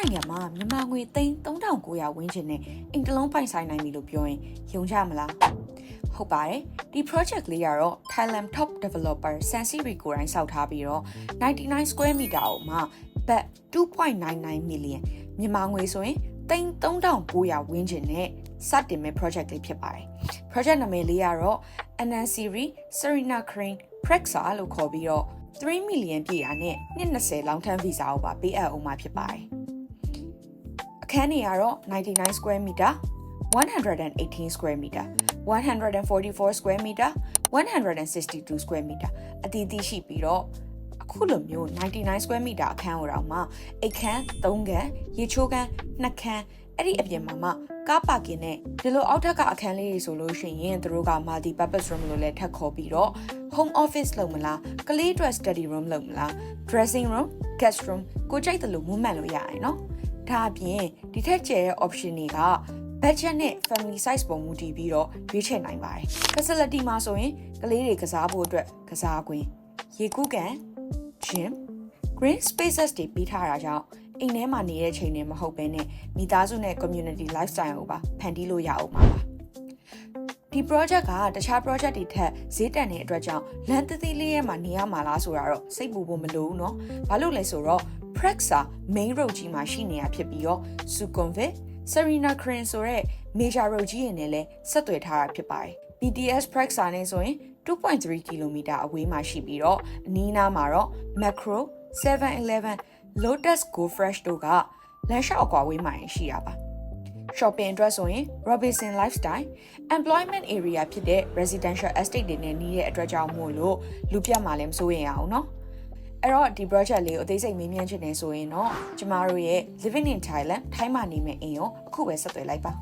နိုင်ငံမှာမြန်မာငွေသိန်း3900ဝန်းကျင်နဲ့အိမ်တစ်လုံးပိုင်ဆိုင်နိုင်ပြီလို့ပြောရင်ယုံကြမလားဟုတ်ပါတယ်ဒီ project လေးကတော့ Thailand top developer Sansiri ကိုယ်တိုင်စောက်ထားပြီးတော့99 square meter ကိုမှဘတ် 2.99 million မြန်မာငွေဆိုရင်သိန်း3900ဝန်းကျင်နဲ့စတင်မဲ့ project လေးဖြစ်ပါတယ် project နာမည်လေးကတော့ Anansiri Serena Crane Prexa လို့ခေါ်ပြီးတော့3 million ပြည့်တာနဲ့20 long term visa ကိုပါပေးအပ်အောင်မှာဖြစ်ပါတယ်အခန်းတွေကတော့99 square meter 118 square meter 144 square meter 162 square meter အသီးသီးရှိပြီးတော့အခုလိုမျိုး99 square meter အခန်းကိုတော့မှအိတ်ခန်း3ခန်းရေချိုးခန်း2ခန်းအဲ့ဒီအပြင်မှာကားပါကင်နဲ့ဒီလိုအောက်ထပ်ကအခန်းလေးတွေဆိုလို့ရှိရင်သူတို့က multi purpose room လို့လည်းထပ်ခေါ်ပြီးတော့ home office လုပ်မလားကလေးအတွက် study room လုပ်မလား dressing room guest room ကိုကြိုက်တယ်လို့မူးမှန်လို့ရရင်เนาะဒါအပြင်ဒီထက်ကျဲတဲ့ option တွေက budget နဲ့ family size ပုံမူတည်ပြီးတော့ရွေးချယ်နိုင်ပါတယ် facility မှာဆိုရင်ကလေးတွေကစားဖို့အတွက်ကစားကွင်းရေကူးကန် gym green spaces တွေပေးထားတာကြောင့်အိမ်ထဲမှာနေတဲ့ချိန်တွေမဟုတ်ဘဲနဲ့မိသားစုနဲ့ community lifestyle ကိုပါဖန်တီးလို့ရအောင်ပါဒီ project ကတခြား project တွေထက်ဈေးတန်တဲ့အတွက်ကြောင့်လမ်းသေးသေးလေးရဲ့မှာနေရမှာလားဆိုတာတော့စိတ်ပူဖို့မလိုဘူးเนาะဘာလို့လဲဆိုတော့ Prexa main road ကြီးမှာရှိနေတာဖြစ်ပြီးတော့ Sukhumvit Serena Crane ဆိုတဲ့ major road ကြီးရင်းနဲ့လည်းဆက်သွယ်ထားတာဖြစ်ပါတယ် BTS Prexa နဲ့ဆိုရင် 2.3 km အဝေးမှာရှိပြီးတော့အနီးနားမှာတော့ Macro 7-Eleven Lotus Go Fresh တို့ကလမ်းလျှောက်အကွာဝေးမှာရှိရပါ shopping အတွက်ဆိုရင် Robinson Lifestyle employment area ဖြစ်တဲ့ residential estate တွေနဲ့နှီးတဲ့အတွက်ကြောင့်မို့လို့လူပြတ်မှလည်းမစိုးရင်အောင်เนาะအဲ့တော့ဒီ project လေးကိုအသေးစိတ်မေးမြန်းချင်နေဆိုရင်တော့ကျမတို့ရဲ့ Living in Thailand ထိုင်းမှာနေမယ့်အိမ်ကိုအခုပဲဆက်သွယ်လိုက်ပါ